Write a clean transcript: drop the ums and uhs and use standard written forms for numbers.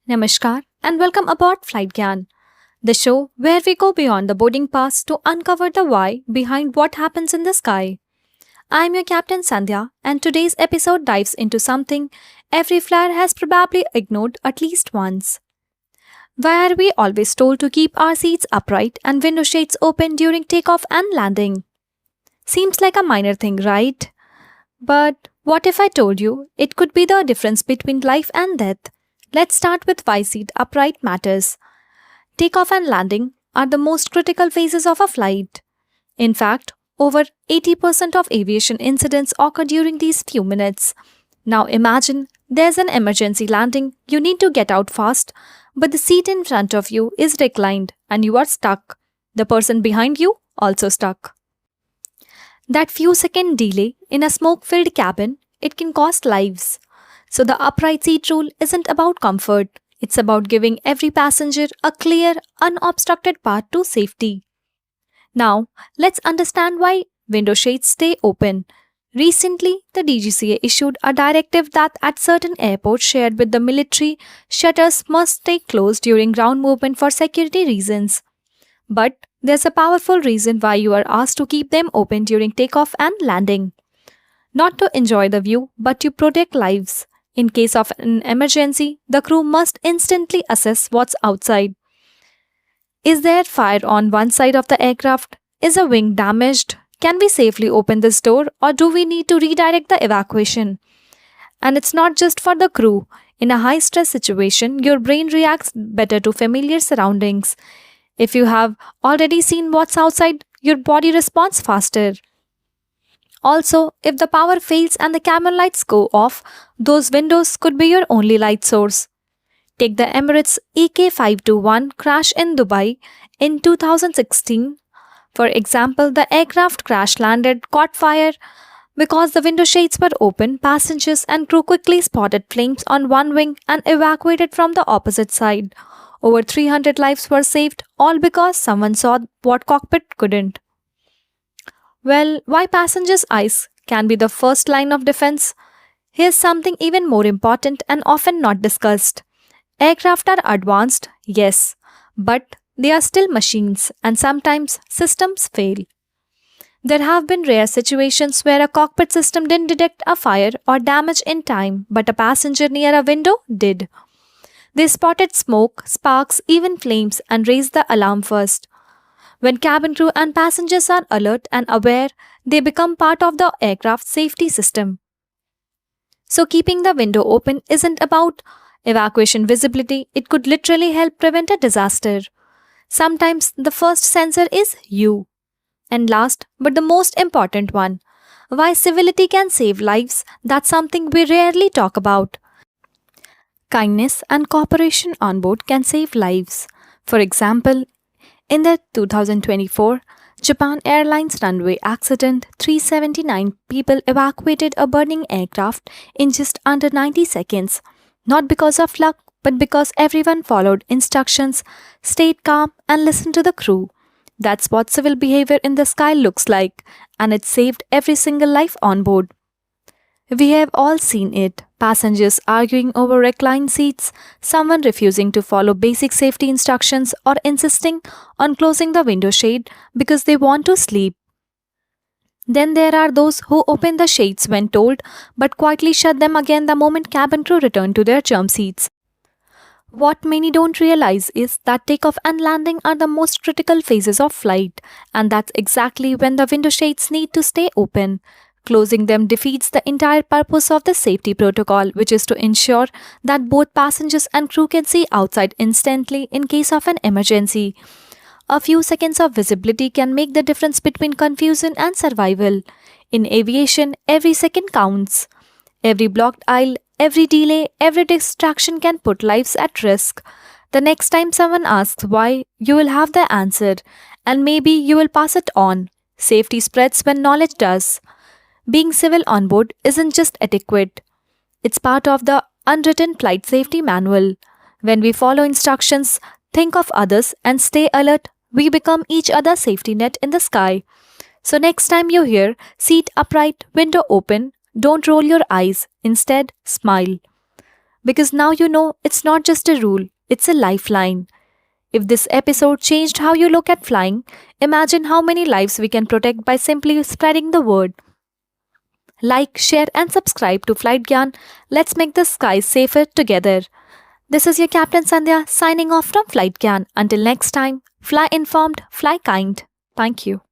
Namaskar and welcome aboard Flight Gyan, the show where we go beyond the boarding pass to uncover the why behind what happens in the sky. I'm your captain Sandhya, and today's episode dives into something every flyer has probably ignored at least once. Why are we always told to keep our seats upright and window shades open during takeoff and landing? Seems like a minor thing, right? But what if I told you it could be the difference between life and death? Let's start with why seat upright matters. Takeoff and landing are the most critical phases of a flight. In fact, over 80% of aviation incidents occur during these few minutes. Now imagine there's an emergency landing, you need to get out fast, but the seat in front of you is reclined and you are stuck. The person behind you also stuck. That few-second delay in a smoke-filled cabin, it can cost lives. So the upright seat rule isn't about comfort. It's about giving every passenger a clear, unobstructed path to safety. Now, let's understand why window shades stay open. Recently, the DGCA issued a directive that at certain airports shared with the military, shutters must stay closed during ground movement for security reasons. But there's a powerful reason why you are asked to keep them open during takeoff and landing. Not to enjoy the view, but to protect lives. In case of an emergency, the crew must instantly assess what's outside. Is there fire on one side of the aircraft? Is a wing damaged? Can we safely open this door or do we need to redirect the evacuation? And it's not just for the crew. In a high stress situation, your brain reacts better to familiar surroundings. If you have already seen what's outside, your body responds faster. Also, if the power fails and the cabin lights go off, those windows could be your only light source. Take the Emirates EK521 crash in Dubai in 2016. For example, the aircraft crash landed, caught fire. Because the window shades were open, passengers and crew quickly spotted flames on one wing and evacuated from the opposite side. Over 300 lives were saved, all because someone saw what cockpit couldn't. Well, why passengers' eyes can be the first line of defense? Here's something even more important and often not discussed. Aircraft are advanced, yes, but they are still machines and sometimes systems fail. There have been rare situations where a cockpit system didn't detect a fire or damage in time, but a passenger near a window did. They spotted smoke, sparks, even flames and raised the alarm first. When cabin crew and passengers are alert and aware, they become part of the aircraft safety system. So keeping the window open isn't about evacuation visibility, it could literally help prevent a disaster. Sometimes the first sensor is you. And last, but the most important one, why civility can save lives, that's something we rarely talk about. Kindness and cooperation on board can save lives. For example, in the 2024 Japan Airlines runway accident, 379 people evacuated a burning aircraft in just under 90 seconds. Not because of luck, but because everyone followed instructions, stayed calm, and listened to the crew. That's what civil behavior in the sky looks like, and it saved every single life on board. We have all seen it, passengers arguing over reclined seats, someone refusing to follow basic safety instructions or insisting on closing the window shade because they want to sleep. Then there are those who open the shades when told but quietly shut them again the moment cabin crew return to their jump seats. What many don't realize is that takeoff and landing are the most critical phases of flight, and that's exactly when the window shades need to stay open. Closing them defeats the entire purpose of the safety protocol, which is to ensure that both passengers and crew can see outside instantly in case of an emergency. A few seconds of visibility can make the difference between confusion and survival. In aviation, every second counts. Every blocked aisle, every delay, every distraction can put lives at risk. The next time someone asks why, you will have the answer, and maybe you will pass it on. Safety spreads when knowledge does. Being civil on board isn't just etiquette. It's part of the unwritten flight safety manual. When we follow instructions, think of others, and stay alert, we become each other's safety net in the sky. So next time you hear seat upright, window open, don't roll your eyes. Instead, smile. because now you know it's not just a rule, it's a lifeline. If this episode changed how you look at flying, imagine how many lives we can protect by simply spreading the word. Like, share, and subscribe to Flight Gyan. Let's make the skies safer together. This is your Captain Sandhya signing off from Flight Gyan. Until next time, fly informed, fly kind. Thank you.